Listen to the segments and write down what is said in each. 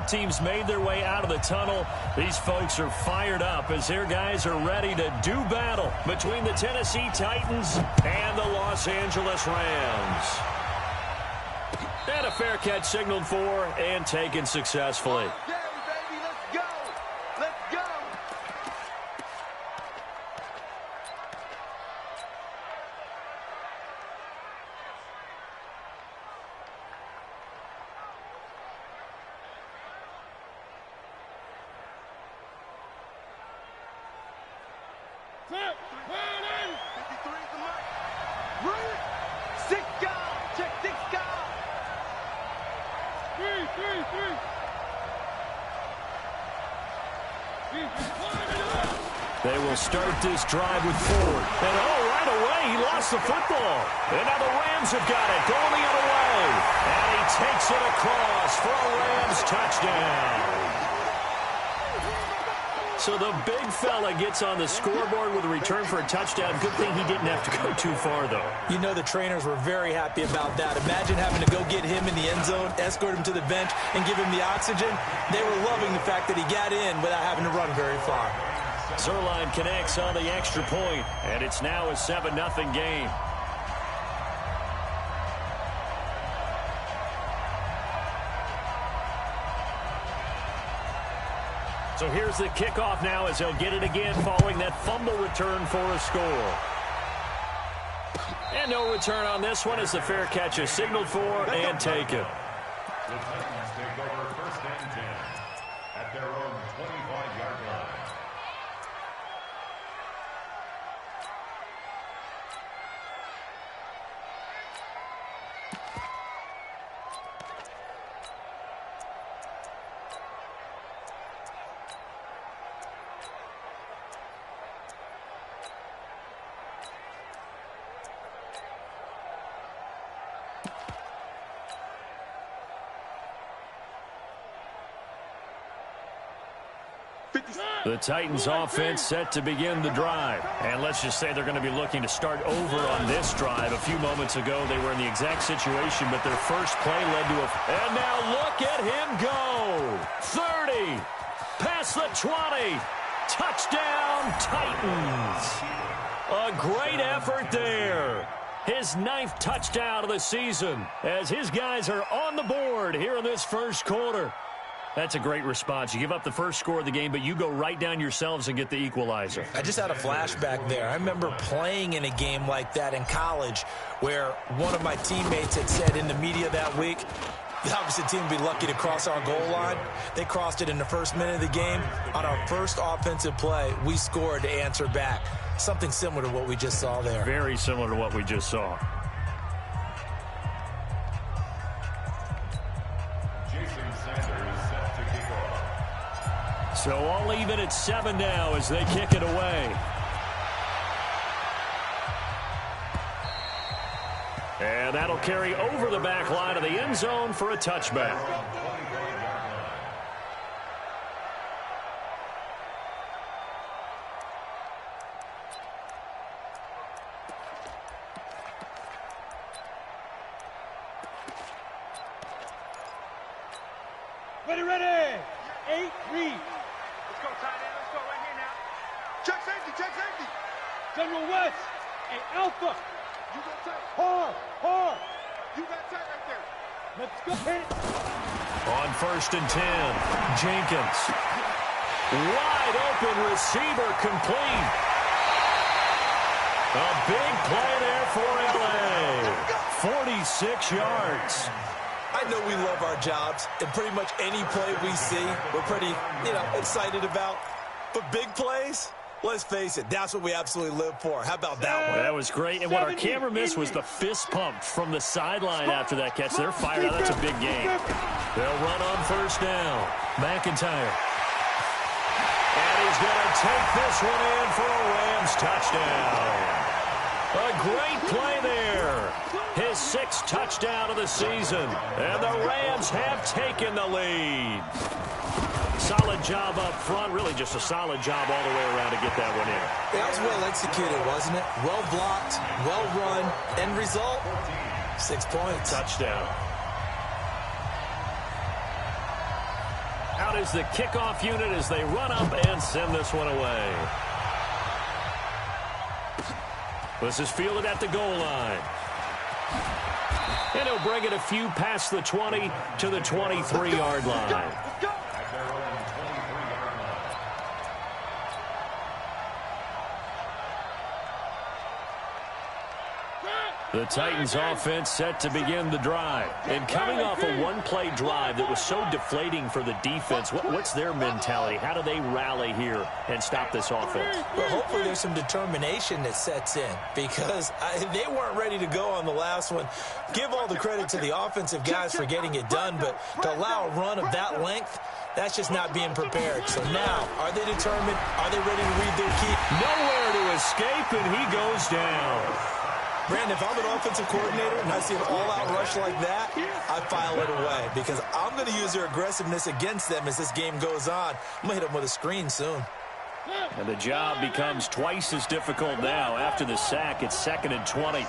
Both teams made their way out of the tunnel. These folks are fired up as their guys are ready to do battle between the Tennessee Titans and the Los Angeles Rams. And a fair catch signaled for and taken successfully. They will start this drive with Ford. And right away, he lost the football. And now the Rams have got it, going the other way. And he takes it across for a Rams touchdown. So the big fella gets on the scoreboard with a return for a touchdown. Good thing he didn't have to go too far, though. You know the trainers were very happy about that. Imagine having to go get him in the end zone, escort him to the bench, and give him the oxygen. They were loving the fact that he got in without having to run very far. Zerline connects on the extra point, and it's now a 7-0 game. So here's the kickoff now as they'll get it again following that fumble return for a score. And no return on this one as the fair catch is signaled for and taken. The Titans take over first and 10 at their own 25-yard line. The Titans offense set to begin the drive. And let's just say they're going to be looking to start over on this drive. A few moments ago, they were in the exact situation, but their first play led to a... And now look at him go! 30! Past the 20! Touchdown, Titans! A great effort there. His 9th touchdown of the season as his guys are on the board here in this first quarter. That's a great response. You give up the first score of the game, but you go right down yourselves and get the equalizer. I just had a flashback there. I remember playing in a game like that in college where one of my teammates had said in the media that week, the opposite team would be lucky to cross our goal line. They crossed it in the first minute of the game. On our first offensive play, we scored to answer back. Something similar to what we just saw there. Very similar to what we just saw. So all even at 7 now as they kick it away. And that'll carry over the back line of the end zone for a touchback. Ready. 8 read. Let's go, tight end. Let's go right here now. Check safety. General West. Hey, Alpha. You got tight. Hard. You got tight right there. Let's go. Hit it. On 1st and 10, Jenkins. Wide open receiver complete. A big play there for L.A. 46 yards. I know we love our jobs, and pretty much any play we see, we're pretty, excited about. But big plays, let's face it, that's what we absolutely live for. How about that one? That was great. And what our camera missed was the fist pump from the sideline after that catch. They're fired out. That's a big game. They'll run on 1st down. McIntyre. And he's going to take this one in for a Rams touchdown. A great play there. His 6th touchdown of the season. And the Rams have taken the lead. Solid job up front. Really just a solid job all the way around to get that one in. That was well executed, wasn't it? Well blocked, well run. End result, 6 points. Touchdown. out is the kickoff unit as they run up and send this one away. This is fielded at the goal line. And he'll bring it a few past the 20 to the 23-yard line. The Titans offense set to begin the drive. And coming off a one-play drive that was so deflating for the defense, what's their mentality? How do they rally here and stop this offense? Well, hopefully there's some determination that sets in because they weren't ready to go on the last one. Give all the credit to the offensive guys for getting it done, but to allow a run of that length, that's just not being prepared. So now, are they determined? Are they ready to read their key? Nowhere to escape, and he goes down. Brandon, if I'm an offensive coordinator and I see an all-out rush like that, I file it away because I'm going to use their aggressiveness against them as this game goes on. I'm going to hit them with a screen soon. And the job becomes twice as difficult now. After the sack, it's 2nd and 20.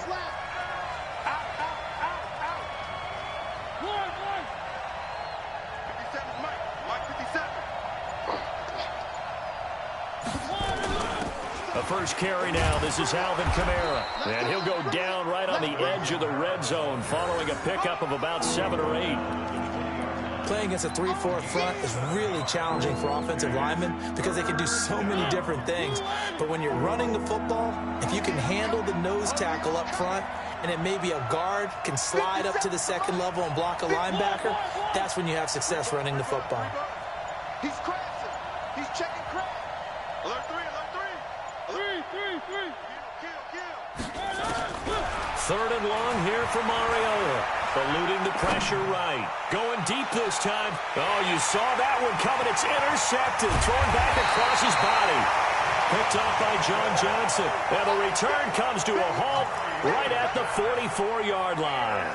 First carry now. This is Alvin Kamara. And he'll go down right on the edge of the red zone following a pickup of about 7 or 8. Playing against a 3-4 front is really challenging for offensive linemen because they can do so many different things. But when you're running the football, if you can handle the nose tackle up front and then maybe a guard can slide up to the second level and block a linebacker, that's when you have success running the football. He's crashing. He's checking crash. Alert 3, alert 3. 3. Third and long here for Mariota. Eluding the pressure right. Going deep this time. Oh, you saw that one coming. It's intercepted. Thrown back across his body. Picked off by John Johnson. And the return comes to a halt right at the 44-yard line.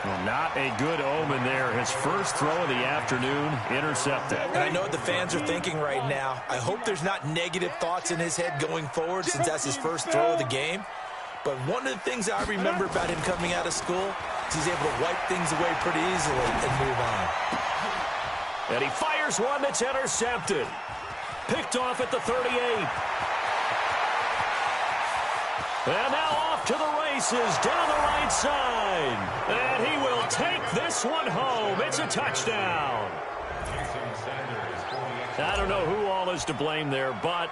Well, not a good omen there. His first throw of the afternoon, intercepted. And I know what the fans are thinking right now. I hope there's not negative thoughts in his head going forward since that's his first throw of the game. But one of the things I remember about him coming out of school is he's able to wipe things away pretty easily and move on. And he fires one that's intercepted. Picked off at the 38. And now off to the races down the right side. And he will take this one home. It's a touchdown. I don't know who all is to blame there, but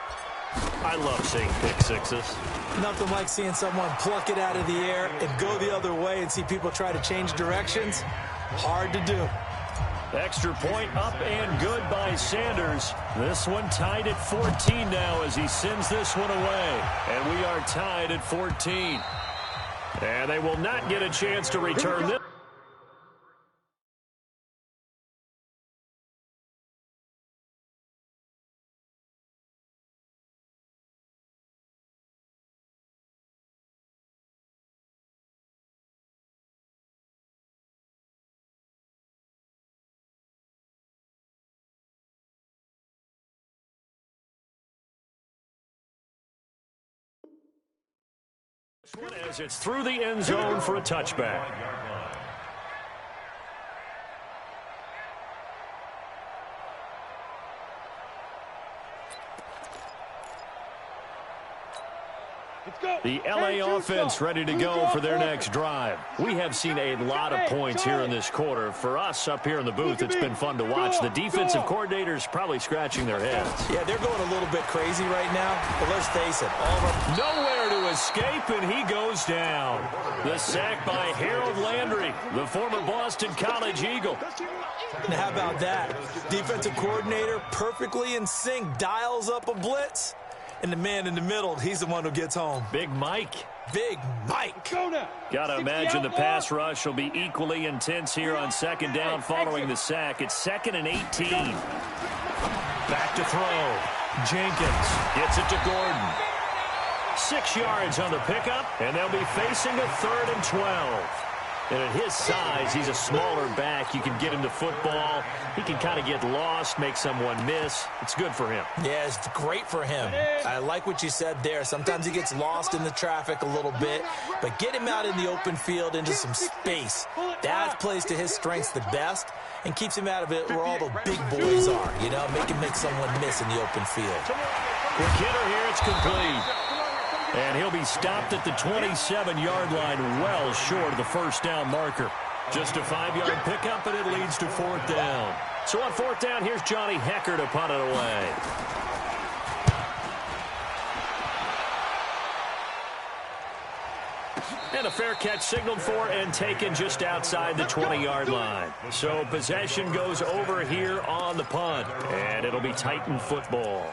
I love seeing pick sixes. Nothing like seeing someone pluck it out of the air and go the other way and see people try to change directions. Hard to do. Extra point up and good by Sanders. This one tied at 14 now as he sends this one away. And we are tied at 14. And they will not get a chance to return this. As it's through the end zone for a touchback. The LA offense ready to go for their next drive. We have seen a lot of points here in this quarter. For us up here in the booth, it's been fun to watch. The defensive coordinators probably scratching their heads. Yeah, they're going a little bit crazy right now, but let's face it, all of them. Nowhere to escape, and he goes down. The sack by Harold Landry, the former Boston College Eagle. And how about that? Defensive coordinator perfectly in sync, dials up a blitz. And the man in the middle, he's the one who gets home. Big Mike. Big Mike. Got to imagine the pass rush will be equally intense here on second down following the sack. It's 2nd and 18. Back to throw. Jenkins gets it to Gordon. 6 yards on the pickup, and they'll be facing a 3rd and 12. And at his size, he's a smaller back. You can get him to football. He can kind of get lost, make someone miss. It's good for him. Yeah, it's great for him. I like what you said there. Sometimes he gets lost in the traffic a little bit, but get him out in the open field into some space. That plays to his strengths the best and keeps him out of it where all the big boys are, you know, make someone miss in the open field. Quick hitter here, it's complete. And he'll be stopped at the 27-yard line, well short of the first down marker. Just a 5-yard pickup, and it leads to fourth down. So on fourth down, here's Johnny Hecker to punt it away. And a fair catch signaled for and taken just outside the 20-yard line. So possession goes over here on the punt, and it'll be Titan football.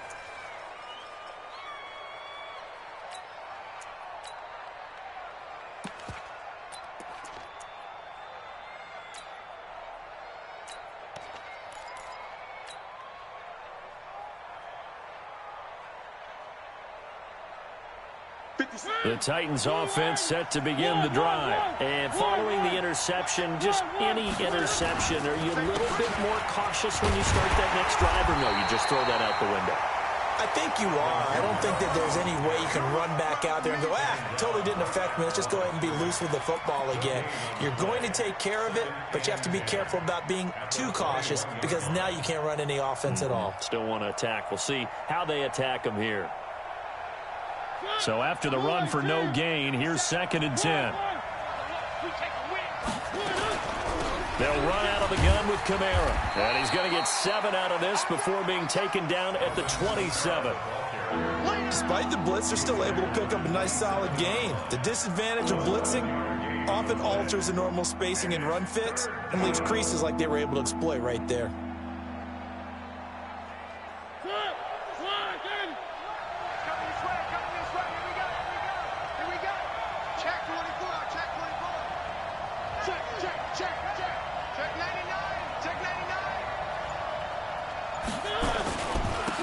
The Titans offense set to begin the drive. And following the interception, just any interception, are you a little bit more cautious when you start that next drive, or no, you just throw that out the window? I think you are. I don't think that there's any way you can run back out there and go, totally didn't affect me. Let's just go ahead and be loose with the football again. You're going to take care of it, but you have to be careful about being too cautious because now you can't run any offense at all. Still want to attack. We'll see how they attack them here. So after the run for no gain, here's 2nd and 10. They'll run out of the gun with Kamara. And he's going to get 7 out of this before being taken down at the 27. Despite the blitz, they're still able to pick up a nice solid gain. The disadvantage of blitzing often alters the normal spacing and run fits and leaves creases like they were able to exploit right there.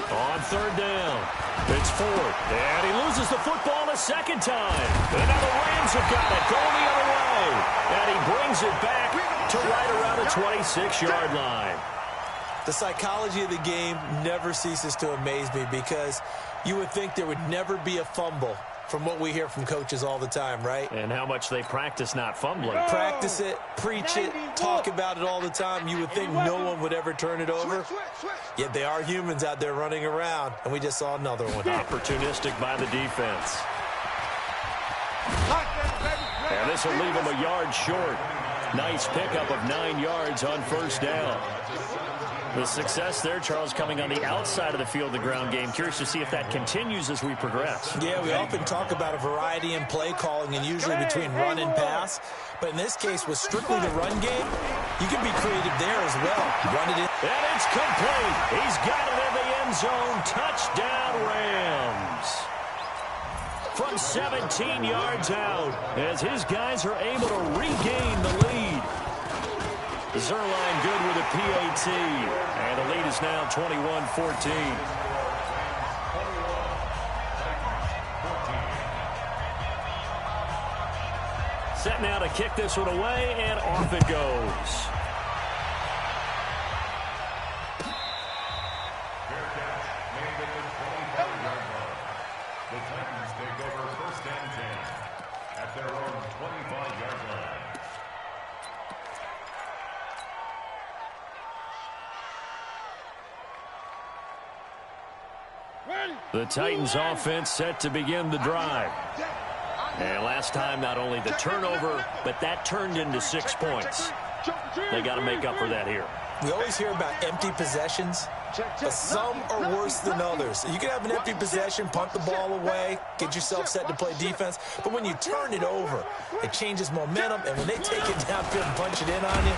On third down, it's 4th, and he loses the football a second time. And now the Rams have got it, going the other way. And he brings it back to right around the 26-yard line. The psychology of the game never ceases to amaze me because you would think there would never be a fumble from what we hear from coaches all the time, right? And how much they practice not fumbling. Practice it, preach it, talk about it all the time. You would think no one would ever turn it over. Yet they are humans out there running around, and we just saw another one. Opportunistic by the defense. And this will leave him a yard short. Nice pickup of 9 yards on first down. The success there, Charles, coming on the outside of the field, the ground game. Curious to see if that continues as we progress. Yeah, we often talk about a variety in play calling and usually between run and pass. But in this case, with strictly the run game, you can be creative there as well. Run it in. And it's complete. He's got it in the end zone. Touchdown, Rams. From 17 yards out, as his guys are able to regain the lead. Zerline good with a PAT. And the lead is now 21-14. Set now to kick this one away, and off it goes. The Titans take over 1st and 10 at their own 25-yard line. The Titans offense set to begin the drive. And last time, not only the turnover, but that turned into 6 points. They got to make up for that here. We always hear about empty possessions, but some are worse than others. You can have an empty possession, punt the ball away, get yourself set to play defense, but when you turn it over, it changes momentum, and when they take it downfield and punch it in on you,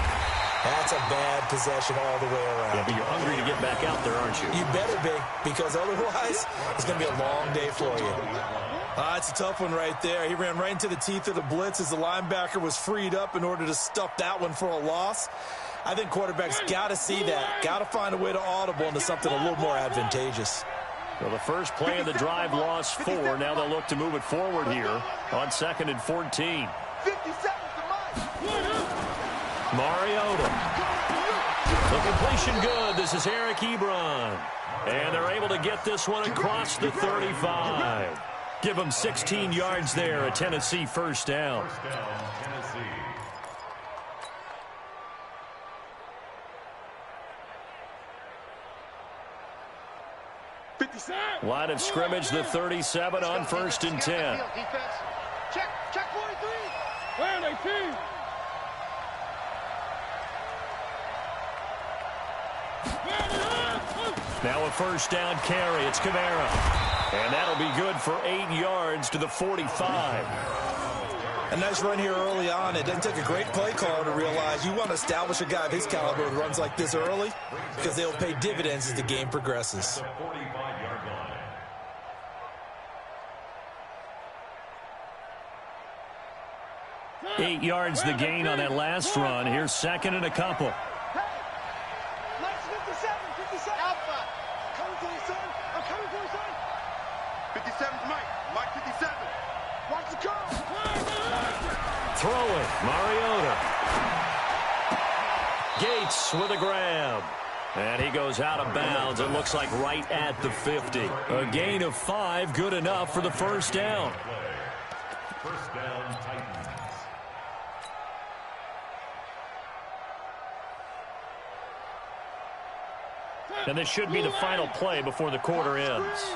that's a bad possession all the way around. Yeah, but you're hungry to get back out there, aren't you? You better be, because otherwise, it's going to be a long day for you. It's a tough one right there. He ran right into the teeth of the blitz as the linebacker was freed up in order to stuff that one for a loss. I think quarterbacks got to see that, got to find a way to audible into something a little more advantageous. Well, the first play of the drive lost 4. Now they'll look to move it forward here on 2nd and 14. 50 seconds to mine. Mariota. The completion good. This is Eric Ebron. And they're able to get this one across the 35. Give them 16 yards there, a Tennessee first down. First down, Tennessee. Line of scrimmage, the 37 on 1st and 10. Check 43. Where are they, team? Now a first down carry. It's Kamara. And that'll be good for 8 yards to the 45. A nice run here early on. It didn't take a great play caller to realize you want to establish a guy of his caliber who runs like this early because they'll pay dividends as the game progresses. 45-yard line. 8 yards the gain on that last run. Here's second and a couple. Alpha. Coming for you, son. I'm coming for you, son. 57's Mike. Mike 57. Watch the car. Throw it. Mariota. Gates with a grab. And he goes out of bounds. It looks like right at the 50. A gain of 5, good enough for the first down. First down, Titans. And this should be the final play before the quarter ends.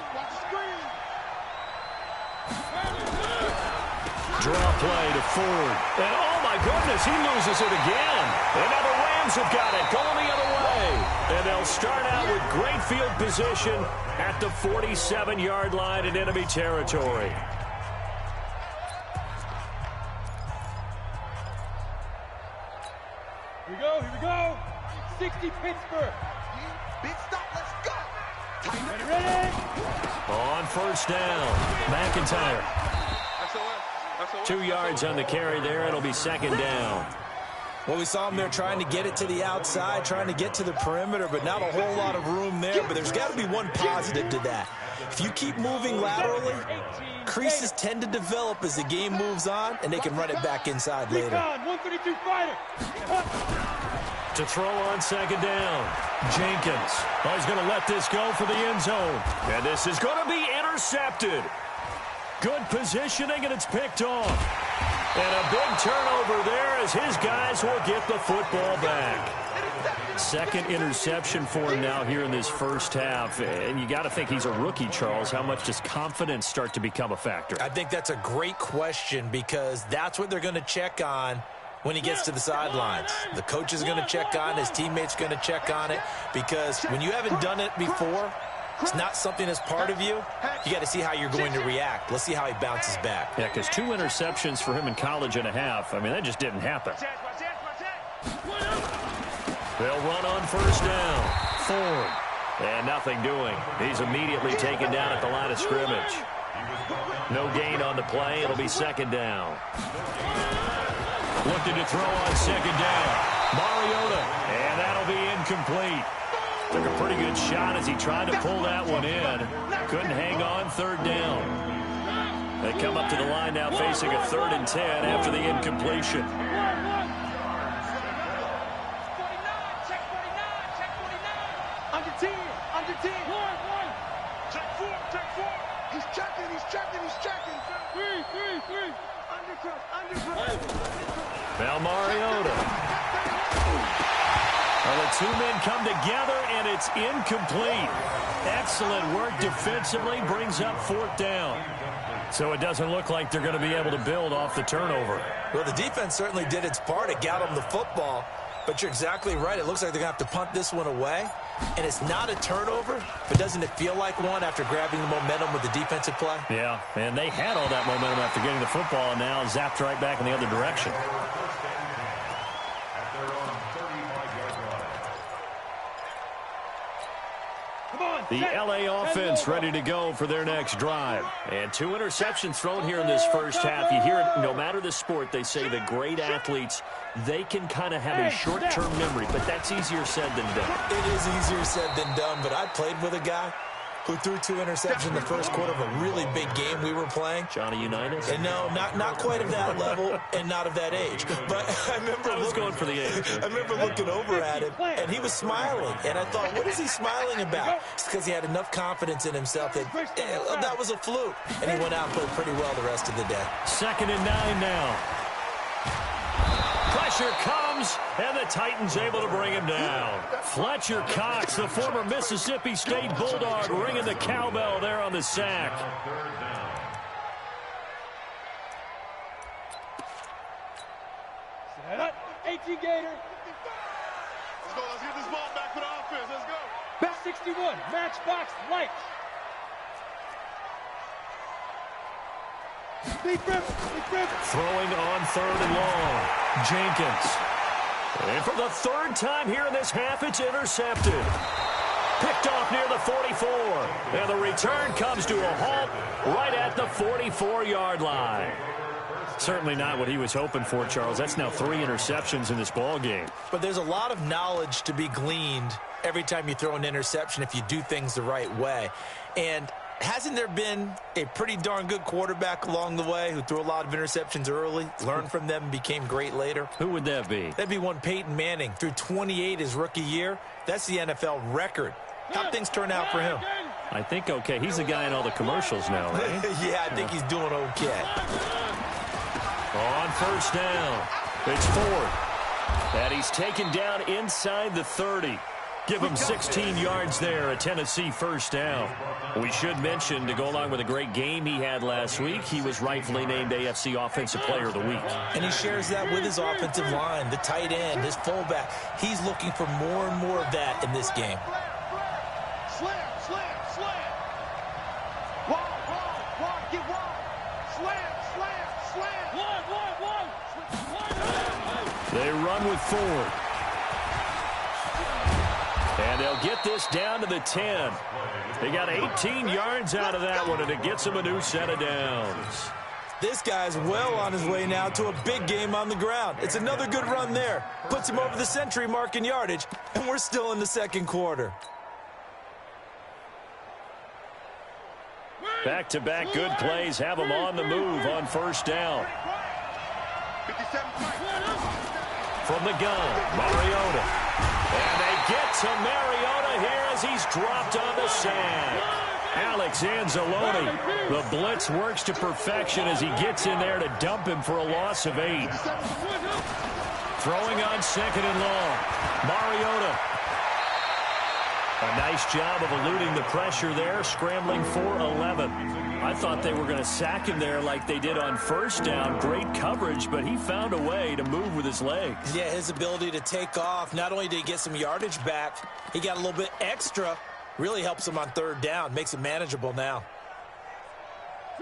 Draw play to Ford. And oh my goodness, he loses it again. And now the Rams have got it, going the other way. And they'll start out with great field position at the 47-yard line in enemy territory. Here we go. 60 Pittsburgh. Big stop, let's go. Ready? On first down, McIntyre. 2 yards on the carry there. It'll be second down. Well, we saw him there trying to get it to the outside, trying to get to the perimeter, but not a whole lot of room there. But there's got to be one positive to that. If you keep moving laterally, creases tend to develop as the game moves on, and they can run it back inside later. 132 fighter. To throw on second down, Jenkins. Oh, he's going to let this go for the end zone. And this is going to be intercepted. Good positioning, and it's picked off. And a big turnover there as his guys will get the football back. Second interception for him now here in this first half. And you got to think he's a rookie, Charles. How much does confidence start to become a factor? I think that's a great question because that's what they're going to check on when he gets to the sidelines. The coach is going to check on, his teammates going to check on it, because when you haven't done it before, it's not something that's part of you. You got to see how you're going to react. Let's see how he bounces back. Yeah, because 2 interceptions for him in college and a half. I mean, that just didn't happen. They'll run on first down. Ford. And nothing doing. He's immediately taken down at the line of scrimmage. No gain on the play. It'll be second down. Looking to throw on second down. Mariota. And that'll be incomplete. Took a pretty good shot as he tried to pull that one in. Couldn't hang on, third down. They come up to the line now facing a 3rd and 10 after the incompletion. Under 10. Check 4. He's checking. 3. Undercross. Now Mariota. Well, the 2 men come together, and it's incomplete. Excellent work defensively, brings up 4th down. So it doesn't look like they're going to be able to build off the turnover. Well, the defense certainly did its part. It got them the football. But you're exactly right. It looks like they're going to have to punt this one away. And it's not a turnover, but doesn't it feel like one after grabbing the momentum with the defensive play? Yeah, and they had all that momentum after getting the football, and now zapped right back in the other direction. The LA offense ready to go for their next drive. And 2 interceptions thrown here in this first half. You hear it, no matter the sport, they say the great athletes, they can kind of have a short-term memory, but that's easier said than done. It is easier said than done, but I played with a guy who threw 2 interceptions in the first quarter of a really big game we were playing. Johnny Unitas? And no, not quite of that level and not of that age. But I remember going for the age. I remember looking over at him, and he was smiling. And I thought, what is he smiling about? It's because he had enough confidence in himself that that was a fluke. And he went out and played pretty well the rest of the day. 2nd and 9 now. Pressure comes, and the Titans able to bring him down. Fletcher Cox, the former Mississippi State Bulldog, ringing the cowbell there on the sack. Set up, 18 Gator. Let's go. Let's get this ball back for the offense. Let's go. Back 61, matchbox lights. Deep rip. Throwing on 3rd and long. Jenkins. And for the 3rd time here in this half, it's intercepted. Picked off near the 44. And the return comes to a halt right at the 44-yard line. Certainly not what he was hoping for, Charles. That's now 3 interceptions in this ball game. But there's a lot of knowledge to be gleaned every time you throw an interception if you do things the right way. And hasn't there been a pretty darn good quarterback along the way who threw a lot of interceptions early, learned from them, and became great later? Who would that be? That'd be one Peyton Manning. Threw 28 his rookie year. That's the NFL record. How'd things turn out for him? I think okay. He's the guy in all the commercials now, right? Yeah, I think he's doing okay. On 1st down, it's 4th. And he's taken down inside the 30. Give him 16 yards there, a Tennessee 1st down. We should mention, to go along with a great game he had last week, he was rightfully named AFC Offensive Player of the Week. And he shares that with his offensive line, the tight end, his fullback. He's looking for more and more of that in this game. Slam. Wide, get wide. Slam. One. They run with Ford. And they'll get this down to the 10. They got 18 yards out of that one, and it gets them a new set of downs. This guy's well on his way now to a big game on the ground. It's another good run there. Puts him over the century mark in yardage, and we're still in the 2nd quarter. Back-to-back good plays have them on the move on 1st down. 57. From the gun, Mariota. And they get to Mariota here as he's dropped on the sack. Alex Anzalone. The blitz works to perfection as he gets in there to dump him for a loss of 8. Throwing on 2nd and long. Mariota. A nice job of eluding the pressure there, scrambling for 11. I thought they were going to sack him there like they did on 1st down. Great coverage, but he found a way to move with his legs. Yeah, his ability to take off, not only did he get some yardage back, he got a little bit extra. Really helps him on 3rd down, makes it manageable now.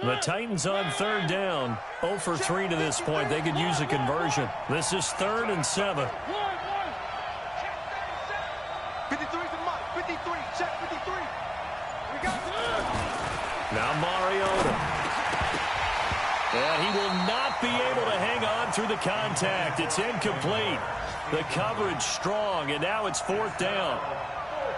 The Titans on 3rd down, 0 for 3 to this point. They could use a conversion. This is 3rd and 7. 53's a mark. 53. Check 53. We got Now Mariota. And he will not be able to hang on through the contact. It's incomplete. The coverage strong, and now it's 4th down.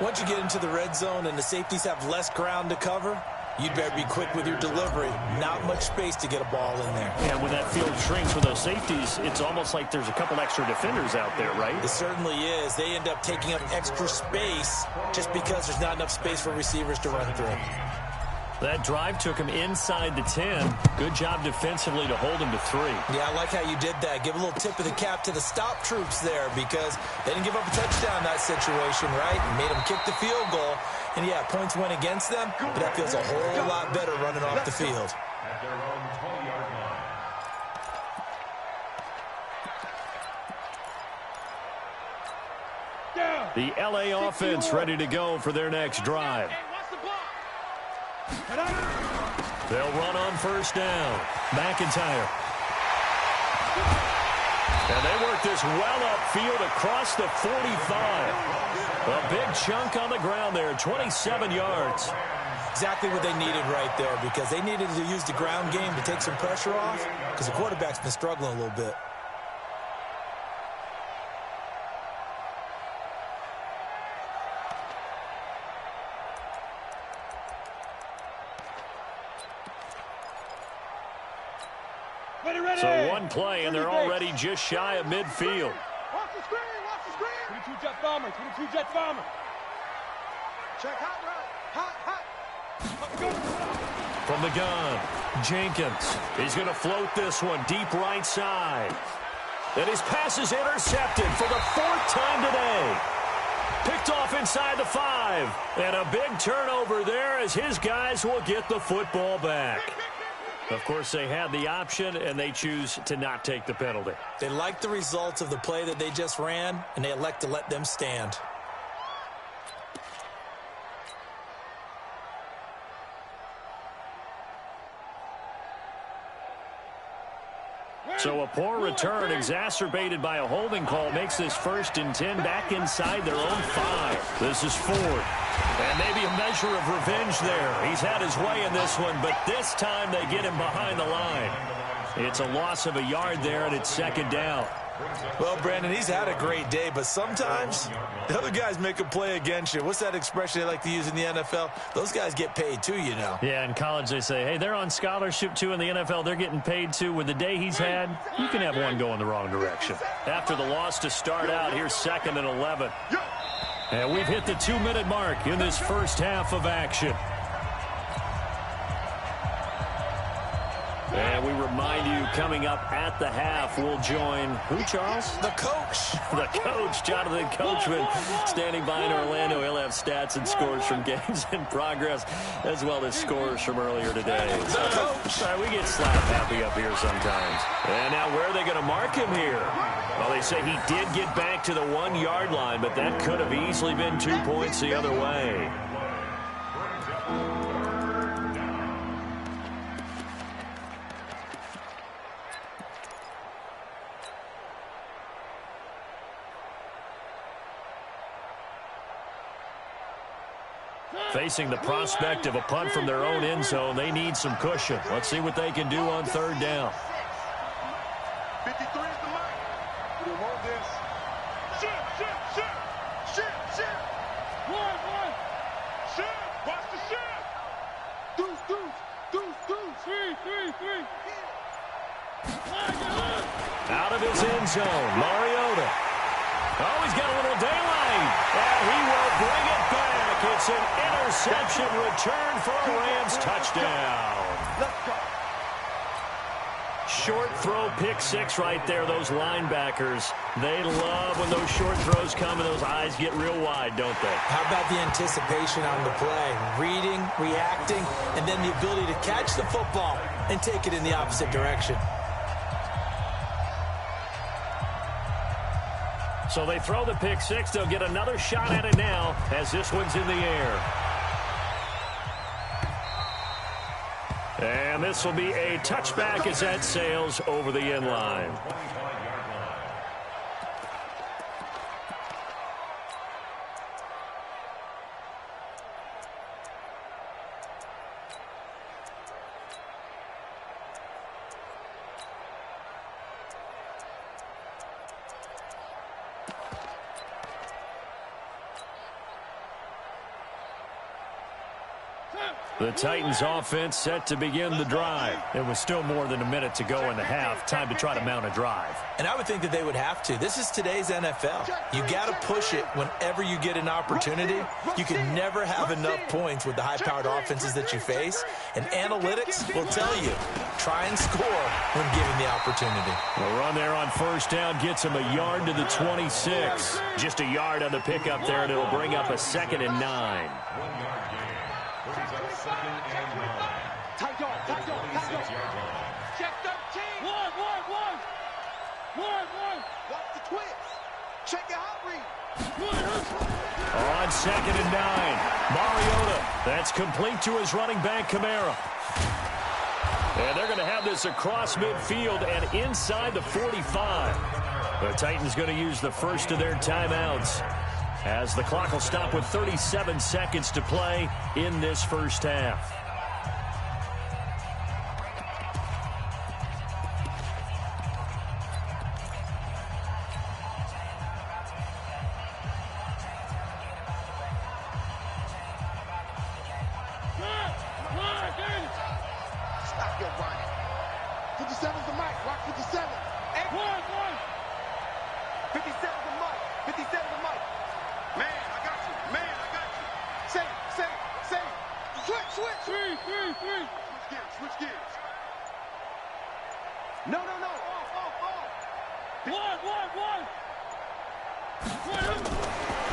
Once you get into the red zone and the safeties have less ground to cover, you'd better be quick with your delivery. Not much space to get a ball in there. And when that field shrinks with those safeties, it's almost like there's a couple extra defenders out there, right? It certainly is. They end up taking up extra space just because there's not enough space for receivers to run through. That drive took him inside the 10. Good job defensively to hold him to 3. Yeah, I like how you did that. Give a little tip of the cap to the stop troops there because they didn't give up a touchdown in that situation, right? Made them kick the field goal. And, yeah, points went against them, but that feels a whole lot better running off the field. At their own 20-yard line. The L.A. offense ready to go for their next drive. They'll run on 1st down. McIntyre. And they work this well upfield across the 45. A big chunk on the ground there, 27 yards. Exactly what they needed right there because they needed to use the ground game to take some pressure off because the quarterback's been struggling a little bit. So one play, and they're already just shy of midfield. Watch the screen, watch the screen. 22 Jet Bomber, 22 Jet Bomber. Check hot route, hot. From the gun, Jenkins. He's going to float this one deep right side. And his pass is intercepted for the 4th time today. Picked off inside the 5. And a big turnover there as his guys will get the football back. Of course, they had the option, and they choose to not take the penalty. They like the results of the play that they just ran, and they elect to let them stand. So a poor return exacerbated by a holding call makes this 1st and 10 back inside their own 5. This is Ford. And maybe a measure of revenge there. He's had his way in this one, but this time they get him behind the line. It's a loss of a yard there, and it's 2nd down. Well, Brandon, he's had a great day, but sometimes the other guys make a play against you. What's that expression they like to use in the NFL? Those guys get paid too, you know. Yeah, in college they say, hey, they're on scholarship too. In the NFL, they're getting paid too. With the day he's had, you can have one go in the wrong direction. After the loss to start out, here's 2nd and 11. And we've hit the 2-minute mark in this first half of action. And we remind you, coming up at the half, we'll join who, Charles? The coach. The coach, Jonathan Coachman, standing by in Orlando. He'll have stats and scores from games in progress, as well as scores from earlier today. The coach. We get slap happy up here sometimes. And now where are they going to mark him here? Well, they say he did get back to the 1-yard line, but that could have easily been 2 points the other way. Facing the prospect of a punt from their own end zone, they need some cushion. Let's see what they can do on 3rd down. 53 is the mark. We want this. Shit. One. Shit. Watch the shit. Deuce. Three. Out of his end zone, Mariota. Oh, he's got a little daylight. And he will bring it back. It's an interception return for a Rams touchdown. Let's go. Short throw, pick 6 right there. Those linebackers, they love when those short throws come and those eyes get real wide, don't they? How about the anticipation on the play? Reading, reacting, and then the ability to catch the football and take it in the opposite direction. So they throw the pick 6. They'll get another shot at it now as this one's in the air. And this will be a touchback as that sails over the end line. The Titans offense set to begin the drive. It was still more than a minute to go in the half. Time to try to mount a drive. And I would think that they would have to. This is today's NFL. You got to push it whenever you get an opportunity. You can never have enough points with the high-powered offenses that you face. And analytics will tell you, try and score when given the opportunity. The run there on 1st down gets him a yard to the 26. Just a yard on the pickup there, and it'll bring up a 2nd and 9. Tight dog. Check 13. One. Watch the twist. Check your hot read. On 2nd and 9, Mariota. That's complete to his running back, Kamara. And they're going to have this across midfield and inside the 45. The Titans going to use the first of their timeouts as the clock will stop with 37 seconds to play in this first half. Stop your running. 57's the mic. One. 57 to Mike. 57 to Mike. Man, I got you. Man, I got you. Say. Switch. Three. Switch gears. No. Off. One.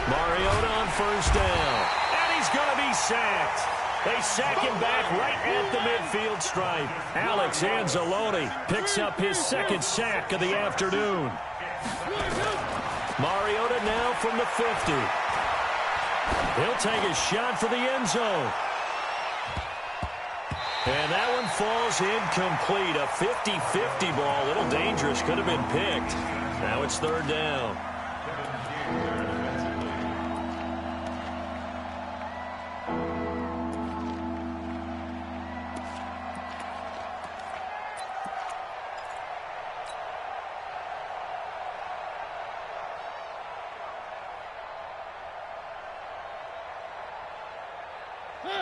Mariota on first down. And he's going to be sacked. They sack him back right at the midfield stripe. Alex Anzalone picks up his second sack of the afternoon. Mariota now from the 50. He'll take a shot for the end zone. And that one falls incomplete. A 50-50 ball. A little dangerous. Could have been picked. Now it's third down.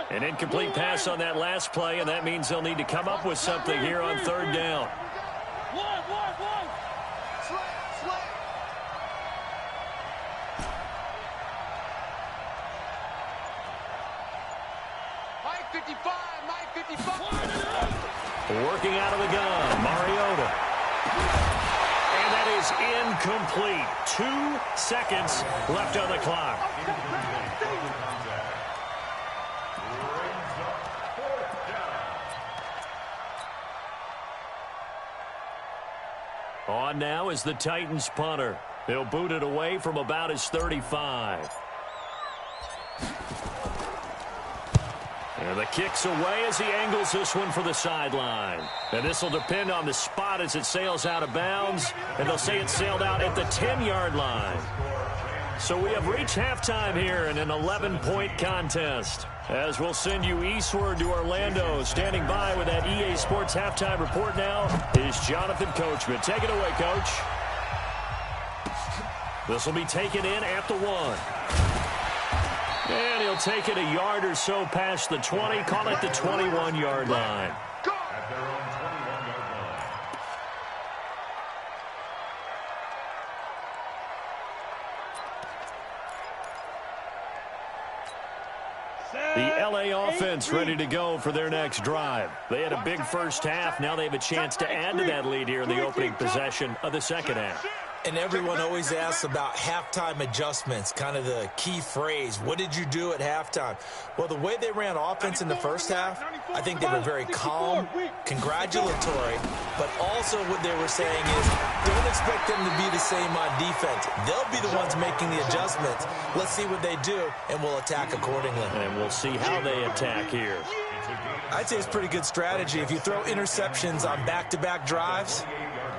An incomplete pass on that last play, and that means they'll need to come up with something here on third down. One. Slam. Mike 55. Working out of the gun, Mariota. And that is incomplete. 2 seconds left on the clock. On now is the Titans punter. He'll boot it away from about his 35. And the kick's away as he angles this one for the sideline. And this will depend on the spot as it sails out of bounds. And they'll say it sailed out at the 10-yard line. So we have reached halftime here in an 11-point contest. As we'll send you eastward to Orlando. Standing by with that EA Sports halftime report now is Jonathan Coachman. Take it away, Coach. This will be taken in at the 1. And he'll take it a yard or so past the 20. Call it the 21-yard line. At their own 21-yard line. The LA offense ready to go for their next drive. They had a big first half. Now they have a chance to add to that lead here in the opening possession of the second half. And everyone always asks about halftime adjustments, kind of the key phrase. What did you do at halftime? Well, the way they ran offense in the first half, I think they were very calm, congratulatory, but also what they were saying is don't expect them to be the same on defense. They'll be the ones making the adjustments. Let's see what they do, and we'll attack accordingly. And we'll see how they attack here. I'd say it's pretty good strategy. If you throw interceptions on back-to-back drives,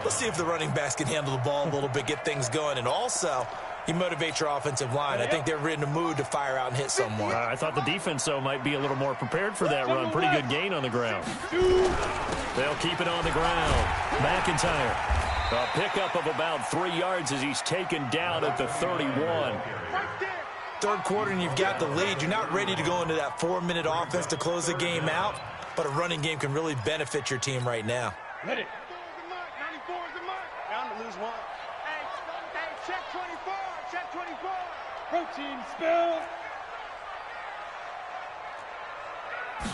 let's see if the running backs can handle the ball a little bit, get things going. And also, you motivate your offensive line. I think they're in the mood to fire out and hit someone. I thought the defense, though, might be a little more prepared for that run. Pretty good gain on the ground. They'll keep it on the ground. McIntyre. A pickup of about 3 yards as he's taken down at the 31. Third quarter and you've got the lead. You're not ready to go into that 4-minute offense to close the game out, but a running game can really benefit your team right now. Ready. 94 is the mark. Down to lose one. Hey, check 24. Check 24. Protein spill.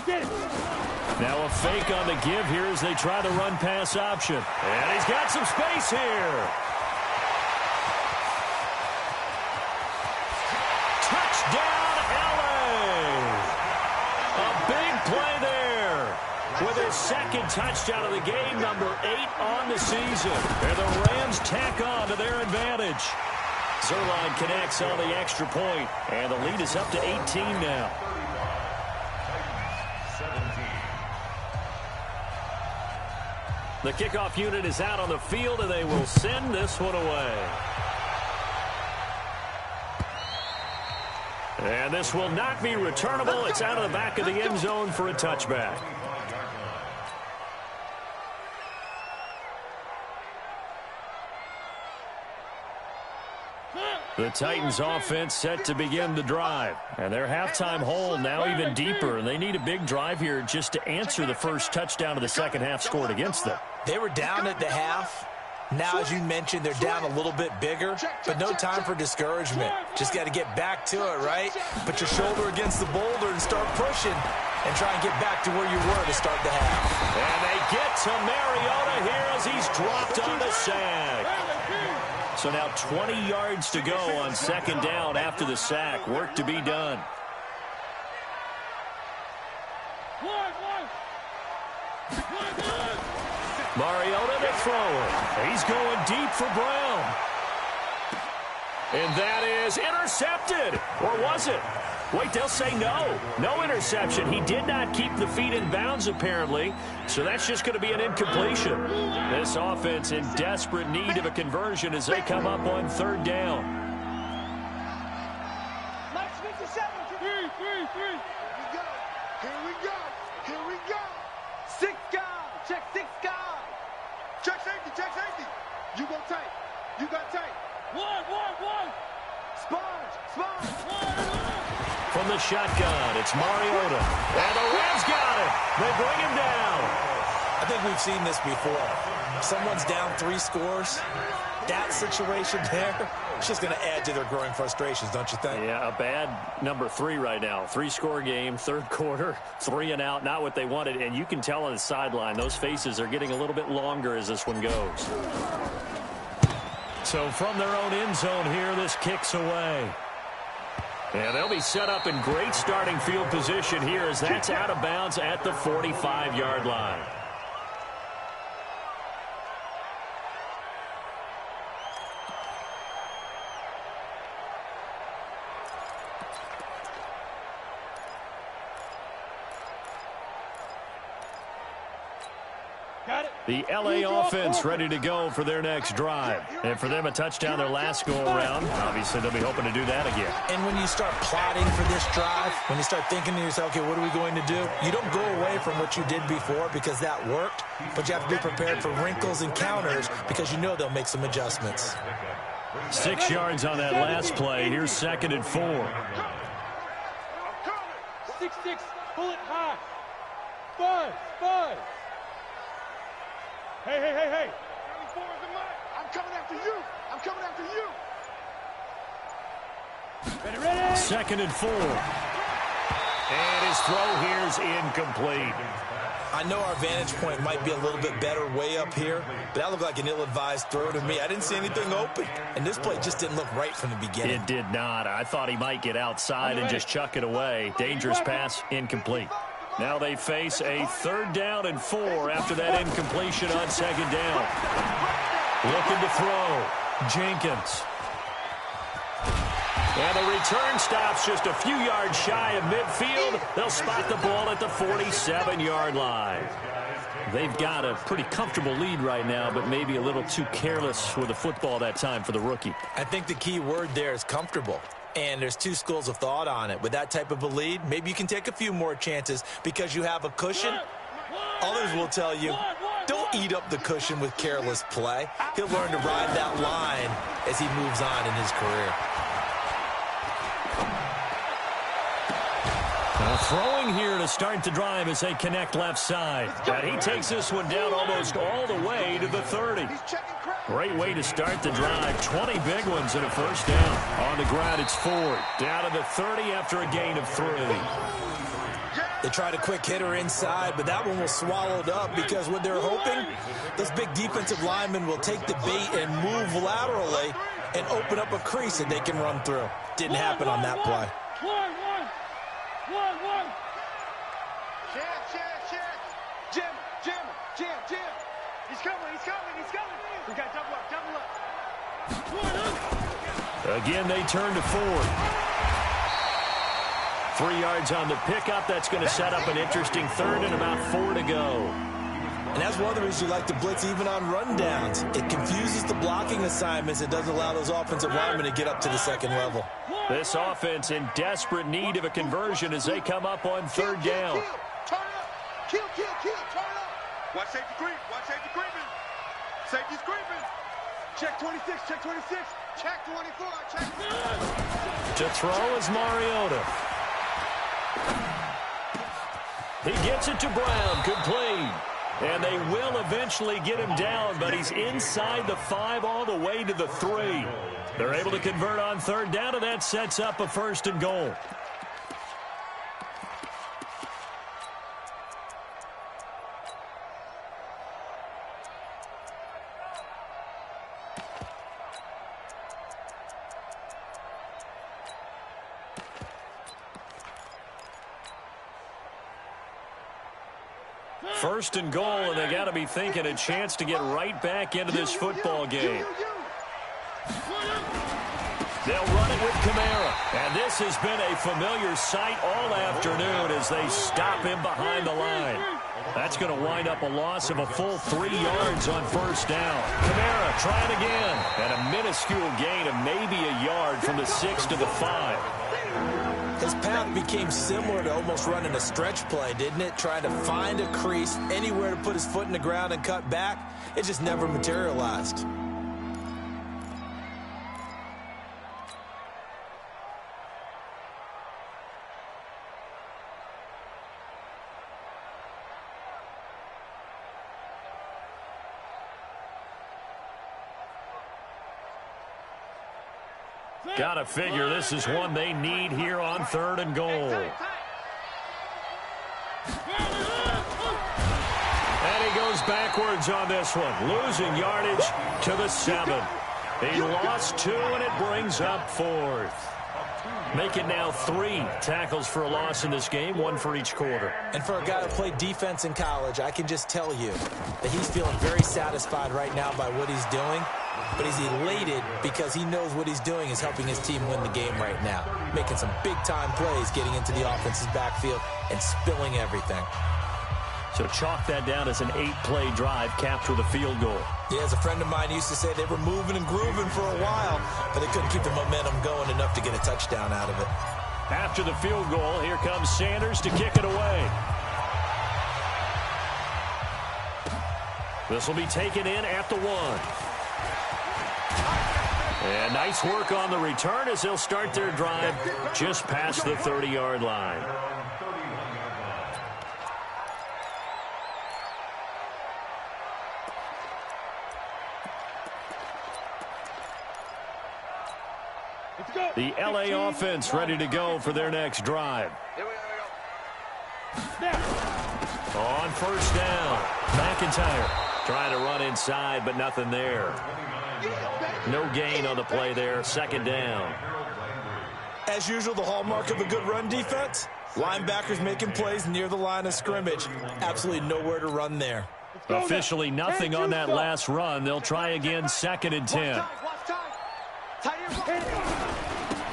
Get it. Now a fake on the give here as they try the run-pass option. And he's got some space here. Touchdown, LA! A big play there with his second touchdown of the game, number 8 on the season. And the Rams tack on to their advantage. Zerline connects on the extra point, and the lead is up to 18 now. The kickoff unit is out on the field, and they will send this one away. And this will not be returnable. It's out of the back of the end zone for a touchback. The Titans offense set to begin the drive. And their halftime hole now even deeper. And they need a big drive here just to answer the first touchdown of the second half scored against them. They were down at the half, Now, as you mentioned, they're down a little bit bigger, but no time for discouragement. Just got to get back to it, right? Put your shoulder against the boulder and start pushing and try and get back to where you were to start the half. And they get to Mariota here as he's dropped on the sack. So now 20 yards to go on second down after the sack. Work to be done. Mariota to throw it. He's going deep for Brown. And that is intercepted. Or was it? Wait, they'll say no. No interception. He did not keep the feet in bounds, apparently. So that's just going to be an incompletion. This offense in desperate need of a conversion as they come up on third down. Max 57. Here we go. 6 guys. Check 6 guys. Check safety. You go tight. You got tight. One. Sponge. From the shotgun, it's Mariota. And the Rams got it. They bring him down. I think we've seen this before. Someone's down 3 scores. That situation there, it's just going to add to their growing frustrations, don't you think? Yeah, a bad number 3 right now. 3-score game, third quarter, 3 and out, not what they wanted. And you can tell on the sideline, those faces are getting a little bit longer as this one goes. So from their own end zone here, this kicks away. And they'll be set up in great starting field position here as that's out of bounds at the 45-yard line. The L.A. offense ready to go for their next drive. And for them, a touchdown their last go-around. Obviously, they'll be hoping to do that again. And when you start plotting for this drive, when you start thinking to yourself, okay, what are we going to do? You don't go away from what you did before because that worked, but you have to be prepared for wrinkles and counters because you know they'll make some adjustments. 6 yards on that last play. Here's 2nd and 4. 6-6, pull it high. 5. Hey. I'm coming after you. Ready. 2nd and 4. And his throw here's incomplete. I know our vantage point might be a little bit better way up here, but that looked like an ill-advised throw to me. I didn't see anything open, and this play just didn't look right from the beginning. It did not. I thought he might get outside and just chuck it away. Dangerous pass, incomplete. Now they face a 3rd down and 4 after that incompletion on 2nd down. Looking to throw. Jenkins. And the return stops just a few yards shy of midfield. They'll spot the ball at the 47-yard line. They've got a pretty comfortable lead right now, but maybe a little too careless with the football that time for the rookie. I think the key word there is comfortable. And there's 2 schools of thought on it. With that type of a lead, maybe you can take a few more chances because you have a cushion. Others will tell you, don't eat up the cushion with careless play. He'll learn to ride that line as he moves on in his career. Throwing here to start the drive as they connect left side. And he takes this one down almost all the way to the 30. Great way to start the drive. 20 big ones and a first down. On the ground, it's Ford. Down to the 30 after a gain of 3. They tried a quick hitter inside, but that one was swallowed up because what they're hoping, those big defensive linemen will take the bait and move laterally and open up a crease that they can run through. Didn't happen on that play. One. Jam. He's coming. We got double up. Again, they turn to Ford. 3 yards on the pickup. That's going to set up an interesting 3rd and about 4 to go. And that's one of the reasons you like to blitz even on rundowns. It confuses the blocking assignments. It doesn't allow those offensive linemen to get up to the 2nd level. This offense in desperate need of a conversion as they come up on 3rd down. Turn up. Kill. Turn up. Watch safety creep. Safety's creeping. Check 26. Check 24. Check 4. To throw is Mariota. He gets it to Brown. Complete. And they will eventually get him down, but he's inside the 5 all the way to the 3. They're able to convert on third down, and that sets up a 1st and goal. First and goal, and they got to be thinking a chance to get right back into this football game. They'll run it with Kamara, and this has been a familiar sight all afternoon as they stop him behind the line. That's going to wind up a loss of a full 3 yards on first down. Kamara trying again, and a minuscule gain of maybe a yard from the 6 to the 5. His path became similar to almost running a stretch play, didn't it? Trying to find a crease, anywhere to put his foot in the ground and cut back. It just never materialized. Gotta figure this is one they need here on 3rd and goal. And he goes backwards on this one, losing yardage to the 7. He lost 2, and it brings up 4th. Make it now 3 tackles for a loss in this game, 1 for each quarter. And for a guy who played defense in college, I can just tell you that he's feeling very satisfied right now by what he's doing. But he's elated because he knows what he's doing is helping his team win the game right now. Making some big-time plays, getting into the offense's backfield, and spilling everything. So chalk that down as an 8-play drive capped with a field goal. Yeah, as a friend of mine used to say, they were moving and grooving for a while, but they couldn't keep the momentum going enough to get a touchdown out of it. After the field goal, here comes Sanders to kick it away. This will be taken in at the 1. And nice work on the return as they'll start their drive just past the 30-yard line. The LA offense ready to go for their next drive. On first down, McIntyre trying to run inside, but nothing there. No gain on the play there, 2nd down. As usual, the hallmark of a good run defense, linebackers making plays near the line of scrimmage. Absolutely nowhere to run there. Officially nothing on that last run. They'll try again, 2nd and 10.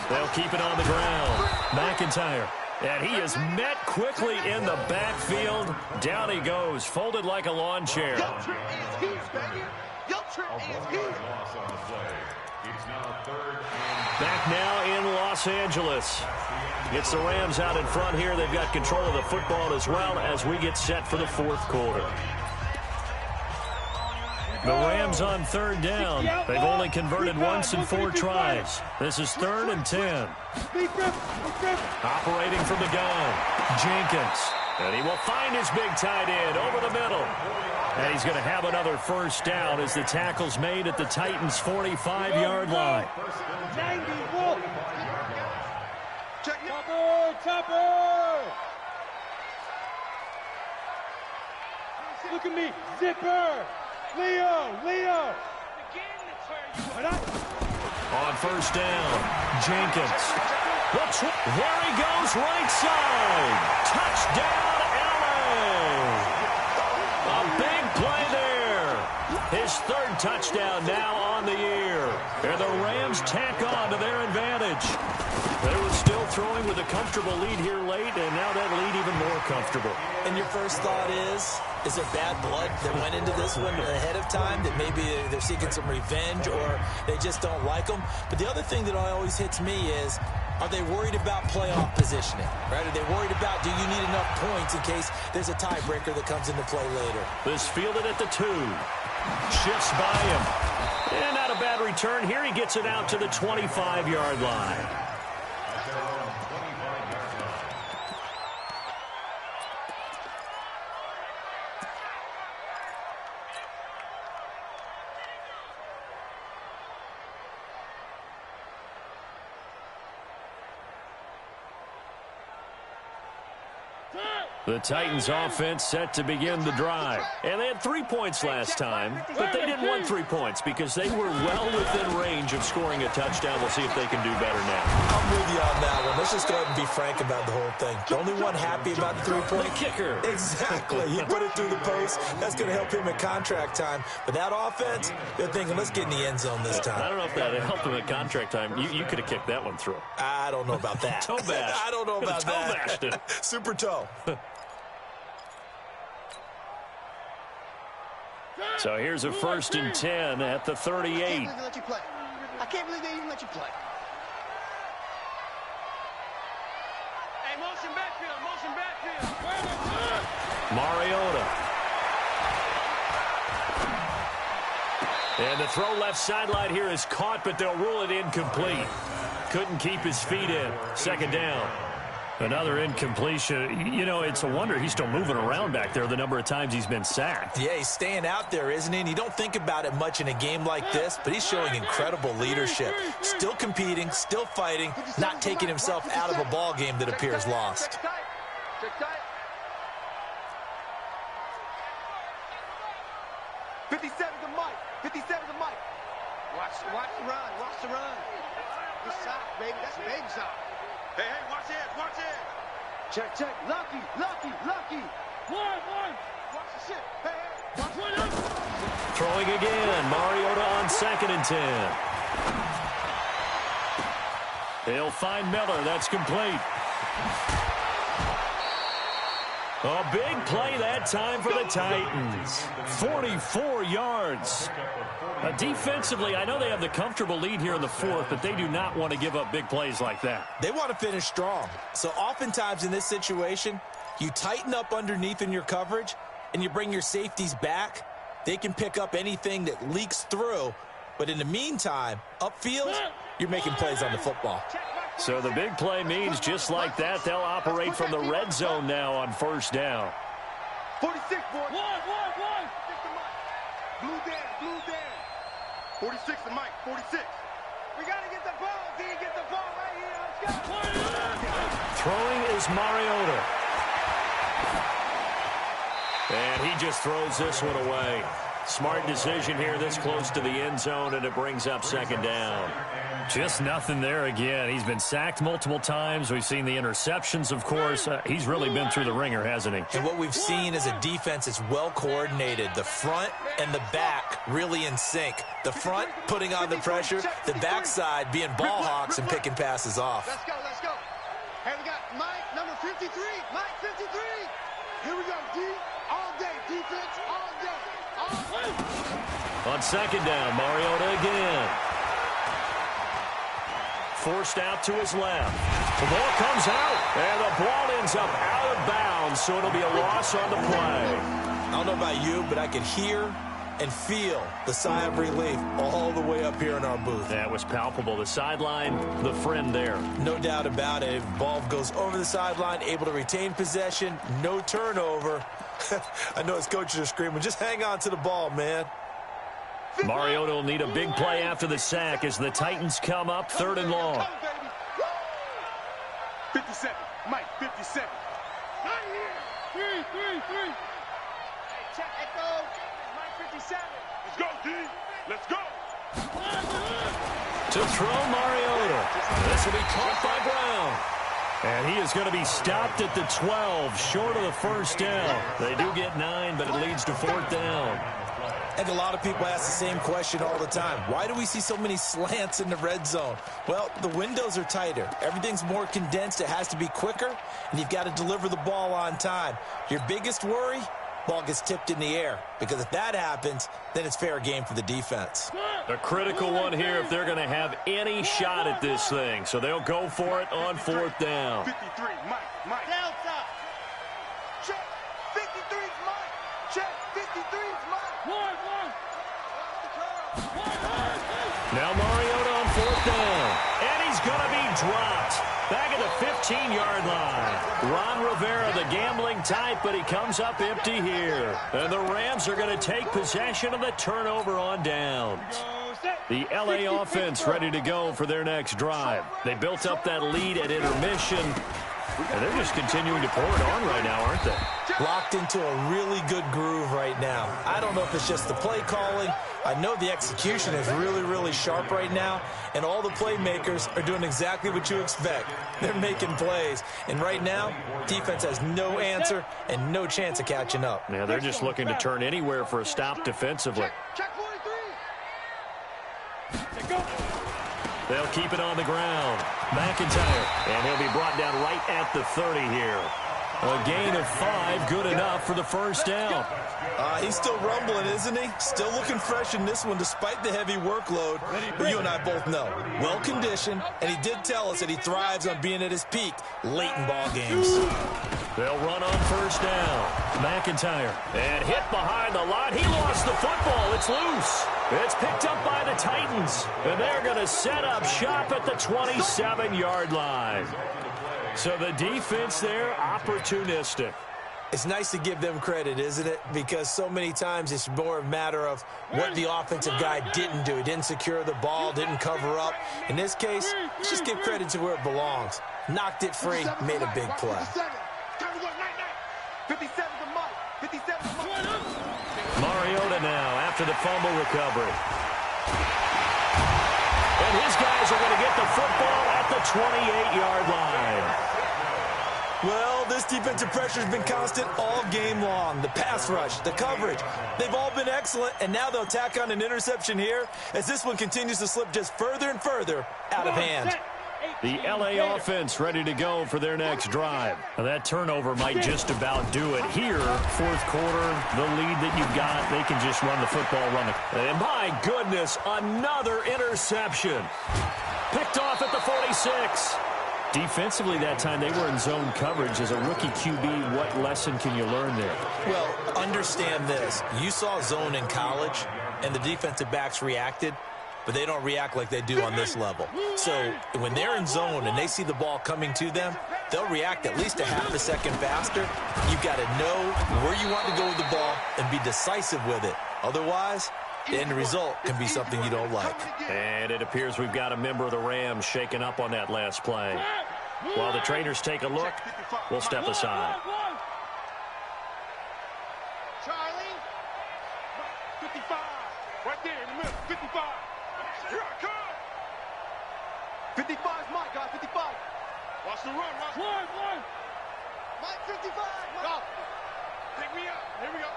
They'll keep it on the ground. McIntyre. And he is met quickly in the backfield. Down he goes, folded like a lawn chair. Back now in Los Angeles. It's the Rams out in front here. They've got control of the football as well as we get set for the 4th quarter. The Rams on 3rd down. They've only converted once in 4 tries. This is 3rd and 10. Operating from the gun, Jenkins. And he will find his big tight end over the middle. And he's going to have another first down as the tackle's made at the Titans' 45-yard line. Chopper! Look at me, Zipper! Leo! On first down, Jenkins. There he goes, right side. Touchdown, LA! A big play there. His 3rd touchdown now on the year. And the Rams tack on to their advantage. They were still throwing with a comfortable lead here late, and now that lead even more comfortable. And your first thought is there bad blood that went into this one ahead of time, that maybe they're seeking some revenge or they just don't like them? But the other thing that always hits me is, are they worried about playoff positioning? Right? Are they worried about, do you need enough points in case there's a tiebreaker that comes into play later? This fielded at the 2. Shifts by him. And not a bad return. Here he gets it out to the 25-yard line. The Titans offense set to begin the drive. And they had 3 points last time, but they didn't want 3 points because they were well within range of scoring a touchdown. We'll see if they can do better now. I'm with you on that one. Let's just go ahead and be frank about the whole thing. The only one happy about the 3-point kicker. Exactly. He put it through the post. That's going to help him in contract time. But that offense, they're thinking, let's get in the end zone this time. I don't know if that helped him at contract time. You could have kicked that one through. I don't know about that. Toe bash. I don't know about toe that. bashed it. Super toe. So here's a 1st and 10 at the 38. I can't believe they let you play. I can't believe they even let you play. Hey, motion backfield, motion backfield. Mariota. And the throw left sideline here is caught, but they'll rule it incomplete. Couldn't keep his feet in. 2nd down. Another incompletion. You know, it's a wonder he's still moving around back there the number of times he's been sacked. Yeah, he's staying out there, isn't he? And you don't think about it much in a game like this, but he's showing incredible leadership. Still competing, still fighting, not taking himself out of a ball game that appears lost. Check tight. 57 to Mike. 57 to Mike. Watch the run. Watch the run. Good side, baby. That's a baby side. Hey, watch it, watch it. Check. Lucky. One. Watch the shit. Hey, watch it. Throwing again. Mariota on 2nd and 10. They'll find Miller. That's complete. A big play that time for the Titans. 44 yards. Defensively, I know they have the comfortable lead here in the 4th, but they do not want to give up big plays like that. They want to finish strong. So oftentimes in this situation, you tighten up underneath in your coverage and you bring your safeties back. They can pick up anything that leaks through. But in the meantime, upfield, you're making plays on the football. So the big play means just like that, they'll operate from the red zone now on 1st down. 46, boy. One. Blue down. 46 to Mike. 46. We got to get the ball. D, get the ball right here. Let's go. Throwing is Mariota. And he just throws this one away. Smart decision here this close to the end zone, and it brings up 2nd down. Just nothing there again. He's been sacked multiple times. We've seen the interceptions, of course. He's really been through the ringer, hasn't he? And what we've seen is a defense that's well coordinated. The front and the back really in sync. The front putting on the pressure, the backside being ball hawks and picking passes off. Let's go. Hey, we got Mike, number 53. Mike, 53. Here we go, D. All day, defense, all day. On 2nd down, Mariota again. Forced out to his left. The ball comes out, and the ball ends up out of bounds, so it'll be a loss on the play. I don't know about you, but I could hear and feel the sigh of relief all the way up here in our booth. That was palpable. The sideline, the friend there. No doubt about it. Ball goes over the sideline, able to retain possession, no turnover. I know his coaches are screaming, just hang on to the ball, man. Mariota will need a big play after the sack as the Titans come up 3rd and long. 57. Mike, 57. Not here. 3. Hey, check, echo. Mike, 57. Let's go, D. Let's go. To throw Mariota. This will be caught by Brown. And he is going to be stopped at the 12, short of the 1st down. They do get 9, but it leads to 4th down. And a lot of people ask the same question all the time. Why do we see so many slants in the red zone? Well, the windows are tighter. Everything's more condensed. It has to be quicker, and you've got to deliver the ball on time. Your biggest worry? Ball gets tipped in the air, because if that happens, then it's fair game for the defense. A critical one here if they're going to have any shot at this thing. So they'll go for it on 4th down. 53, Mike. Delta. Check. 53's Mike. Check. 53's Mike. One. Now Mariota on 4th down. And he's going to be dropped. Back at the 15-yard line. Ron Rivera, the gambling type, but he comes up empty here. And the Rams are going to take possession of the turnover on downs. The LA offense ready to go for their next drive. They built up that lead at intermission. And they're just continuing to pour it on right now, aren't they? Locked into a really good groove right now. I don't know if it's just the play calling. I know the execution is really, really sharp right now, and all the playmakers are doing exactly what you expect. They're making plays, and right now, defense has no answer and no chance of catching up. Yeah, they're just looking to turn anywhere for a stop defensively. Check 43. They'll keep it on the ground. McIntyre, and he'll be brought down right at the 30 here. A gain of 5, good enough for the first down. He's still rumbling, isn't he? Still looking fresh in this one despite the heavy workload. But you and I both know, well-conditioned, and he did tell us that he thrives on being at his peak late in ball games. They'll run on first down. McIntyre, and hit behind the line. He lost the football. It's loose. It's picked up by the Titans, and they're going to set up shop at the 27-yard line. So the defense there, opportunistic. It's nice to give them credit, isn't it? Because so many times it's more a matter of what the offensive guy didn't do. He didn't secure the ball, didn't cover up. In this case, let's just give credit to where it belongs. Knocked it free, made a big play. 57 to Mike. 57 to Mike. Mariota now after the fumble recovery. And his guys are going to get the football at the 28-yard line. Well, this defensive pressure has been constant all game long. The pass rush, the coverage, they've all been excellent, and now they'll tack on an interception here as this one continues to slip just further and further out of hand. The LA offense ready to go for their next drive. Now that turnover might just about do it here. Fourth quarter, the lead that you've got, they can just run the football, And my goodness, another interception. Picked off at the 46. Defensively that time, they were in zone coverage. As a rookie QB, what lesson can you learn there? Well, understand this. You saw zone in college, and the defensive backs reacted, but they don't react like they do on this level. So when they're in zone and they see the ball coming to them, they'll react at least a half a second faster. You've got to know where you want to go with the ball and be decisive with it. Otherwise, the end result can be something you don't like. And it appears we've got a member of the Rams shaken up on that last play. While the trainers take a look, we'll step aside. Charlie. 55. Right there in the middle. 55. Here I come. 55 is Mike, guys. 55. Watch the run. Watch the run. Mike, 55. Mike. Go. Pick me up. Here we go.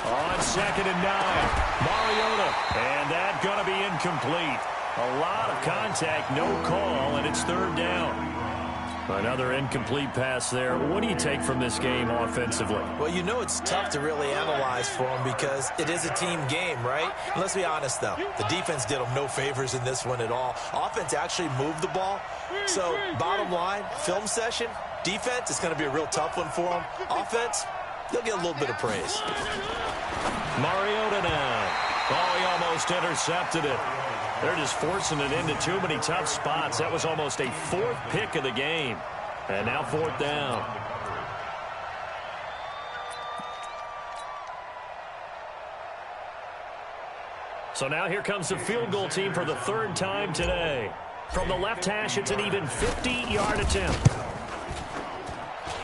On 2nd and 9, Mariota, and that's going to be incomplete. A lot of contact, no call, and it's 3rd down. Another incomplete pass there. What do you take from this game offensively? Well, you know it's tough to really analyze for them because it is a team game, right? And let's be honest, though. The defense did them no favors in this one at all. Offense actually moved the ball. So, bottom line, film session, defense is going to be a real tough one for them. Offense, they'll get a little bit of praise. Mariota now. Oh, he almost intercepted it. They're just forcing it into too many tough spots. That was almost a 4th pick of the game. And now 4th down. So now here comes the field goal team for the 3rd time today. From the left hash, it's an even 50-yard attempt.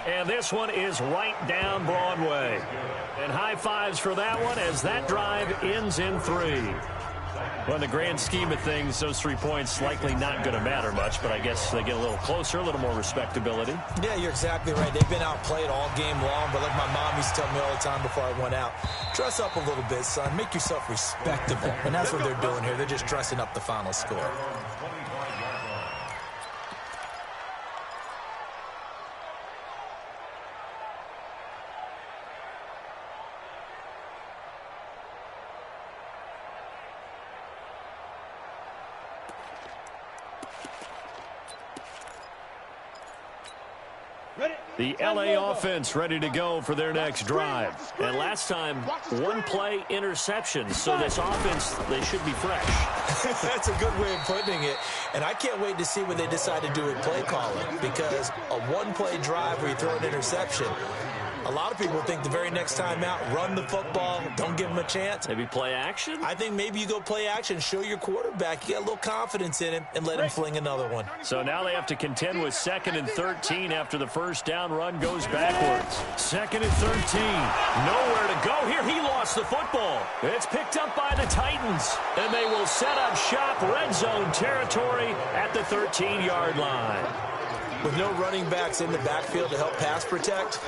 And this one is right down Broadway. And high fives for that one as that drive ends in 3. Well, in the grand scheme of things, those 3 points likely not going to matter much, but I guess they get a little closer, a little more respectability. Yeah, you're exactly right. They've been outplayed all game long, but like my mom used to tell me all the time before I went out, dress up a little bit, son. Make yourself respectable. And that's what they're doing here. They're just dressing up the final score. The LA offense ready to go for their next drive. And last time, 1-play interception. So this offense, they should be fresh. That's a good way of putting it. And I can't wait to see what they decide to do with play calling. Because a 1-play drive where you throw an interception, A lot of people think the very next time out, run the football, don't give him a chance. Maybe play action? I think maybe you go play action, show your quarterback you got a little confidence in him, and let him fling another one. So now they have to contend with 2nd and 13 after the first down run goes backwards. 2nd and 13. Nowhere to go here. He lost the football. It's picked up by the Titans, and they will set up shop red zone territory at the 13-yard line. With no running backs in the backfield to help pass protect,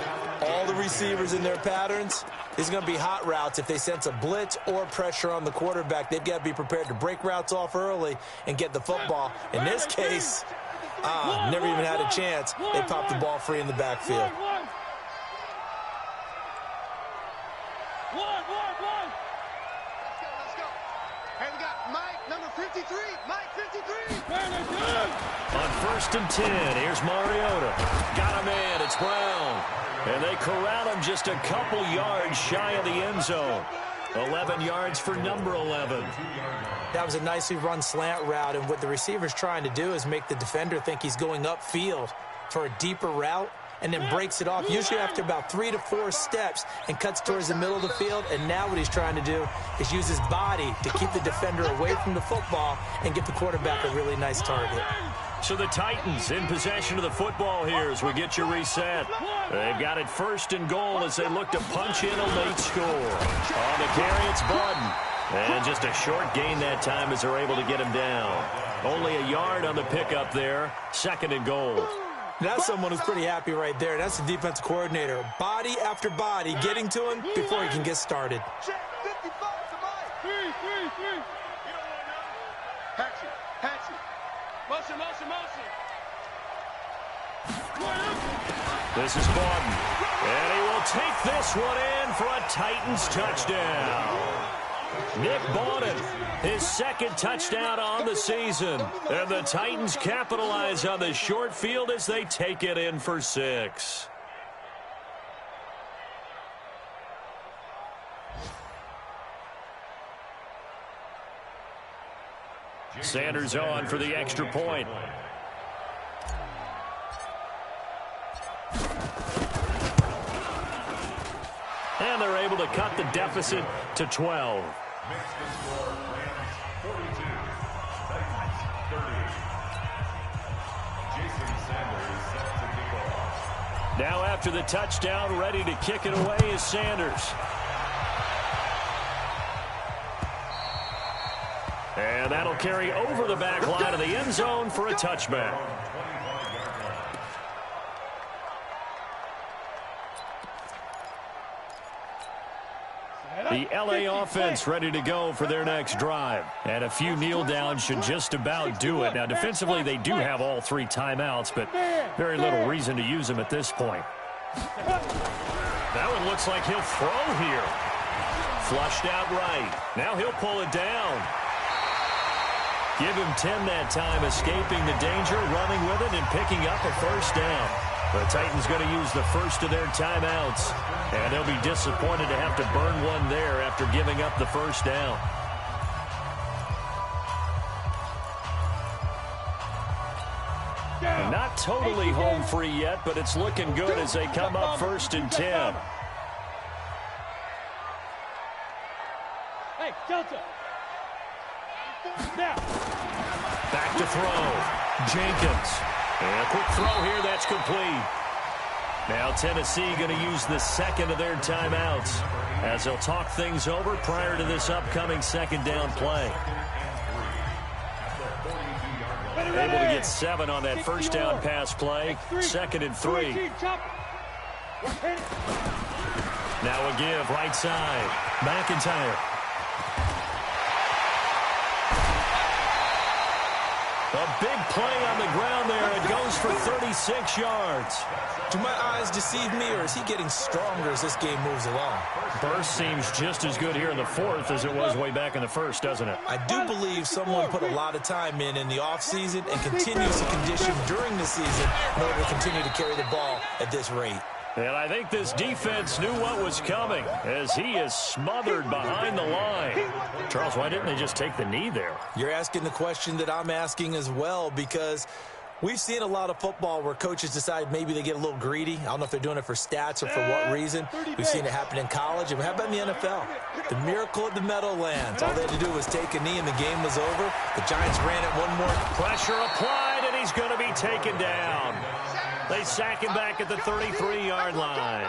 all the receivers in their patterns, these are going to be hot routes. If they sense a blitz or pressure on the quarterback, they've got to be prepared to break routes off early and get the football. In this case, never even had a chance. They popped the ball free in the backfield. Hey, we got Mike, number 53. Mike, 53. On 1st and 10, here's Mariota. Got him in. It's Brown. And they corral him just a couple yards shy of the end zone. 11 yards for number 11. That was a nicely run slant route, and what the receiver's trying to do is make the defender think he's going upfield for a deeper route, and then breaks it off, usually after about 3 to 4 steps, and cuts towards the middle of the field. And now what he's trying to do is use his body to keep the defender away from the football and get the quarterback a really nice target. So the Titans in possession of the football here as we get you reset. They've got it 1st and goal as they look to punch in a late score. On the carry, it's Budden. And just a short gain that time as they're able to get him down. Only a yard on the pickup there. 2nd and goal. That's someone who's pretty happy right there. That's the defensive coordinator. Body after body getting to him before he can get started. Check 55 to Mike. 3. Hatchet. Motion. This is Borden. And he will take this one in for a Titans touchdown. Nick Borden, his 2nd touchdown on the season. And the Titans capitalize on the short field as they take it in for 6. Sanders on for the extra point. And they're able to cut the deficit to 12. Now after the touchdown, ready to kick it away is Sanders. And that'll carry over the back line of the end zone for a touchback. The LA offense ready to go for their next drive. And a few kneel downs should just about do it. Now, defensively, they do have all 3 timeouts, but very little reason to use them at this point. That one looks like he'll throw here. Flushed out right. Now he'll pull it down. Give him 10 that time, escaping the danger, running with it, and picking up a 1st down. The Titans going to use the first of their timeouts, and they'll be disappointed to have to burn one there after giving up the 1st down. And not totally home free yet, but it's looking good as they come up 1st and 10. Hey, Delta. Now. Back to throw. Jenkins. And a quick throw here, that's complete. Now Tennessee going to use the 2nd of their timeouts as they'll talk things over prior to this upcoming 2nd down play. Able to get 7 on that 1st down pass play. 2nd and 3. Now a give right side. McIntyre. A big play on the ground there. It goes for 36 yards. Do my eyes deceive me, or is he getting stronger as this game moves along? Burst seems just as good here in the 4th as it was way back in the 1st, doesn't it? I do believe someone put a lot of time in the offseason and continues to condition during the season in order to continue to carry the ball at this rate. And I think this defense knew what was coming as he is smothered behind the line. Charles, why didn't they just take the knee there? You're asking the question that I'm asking as well, because We've seen a lot of football where coaches decide maybe they get a little greedy. I don't know if they're doing it for stats or for what reason. We've seen it happen in college. And how about in the NFL? The miracle of the Meadowlands. All they had to do was take a knee and the game was over. The Giants ran it one more. Pressure applied, and he's going to be taken down. They sack him back at the 33-yard line.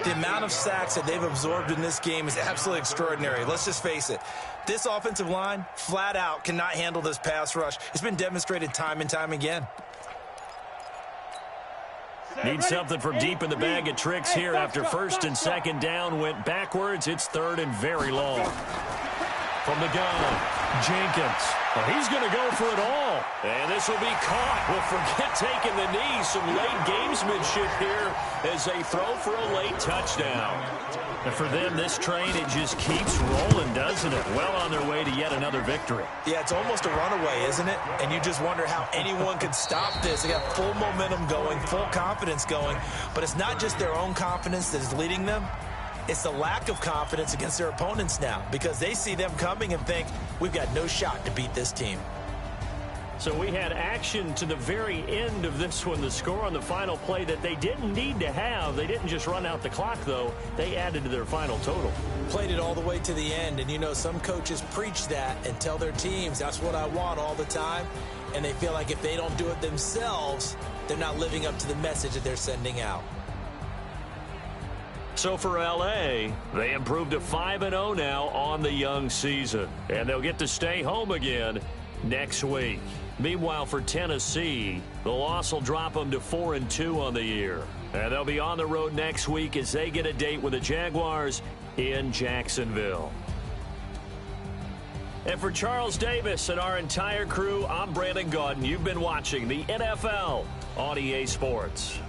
The amount of sacks that they've absorbed in this game is absolutely extraordinary. Let's just face it. This offensive line, flat out, cannot handle this pass rush. It's been demonstrated time and time again. Need something from deep in the bag of tricks here after first and second down went backwards. It's third and very long. From the gun, Jenkins. Well, he's going to go for it all. And this will be caught. Well, forget taking the knee. Some late gamesmanship here as they throw for a late touchdown. And for them, this train, it just keeps rolling, doesn't it? Well on their way to yet another victory. Yeah, it's almost a runaway, isn't it? And you just wonder how anyone could stop this. They got full momentum going, full confidence going. But it's not just their own confidence that is leading them. It's the lack of confidence against their opponents now because they see them coming and think, we've got no shot to beat this team. So we had action to the very end of this one, the score on the final play that they didn't need to have. They didn't just run out the clock, though. They added to their final total. Played it all the way to the end, and you know some coaches preach that and tell their teams, that's what I want all the time, and they feel like if they don't do it themselves, they're not living up to the message that they're sending out. So for L.A., they improved to 5-0 now on the young season, and they'll get to stay home again next week. Meanwhile, for Tennessee, the loss will drop them to 4-2 on the year. And they'll be on the road next week as they get a date with the Jaguars in Jacksonville. And for Charles Davis and our entire crew, I'm Brandon Gaudin. You've been watching the NFL on EA Sports.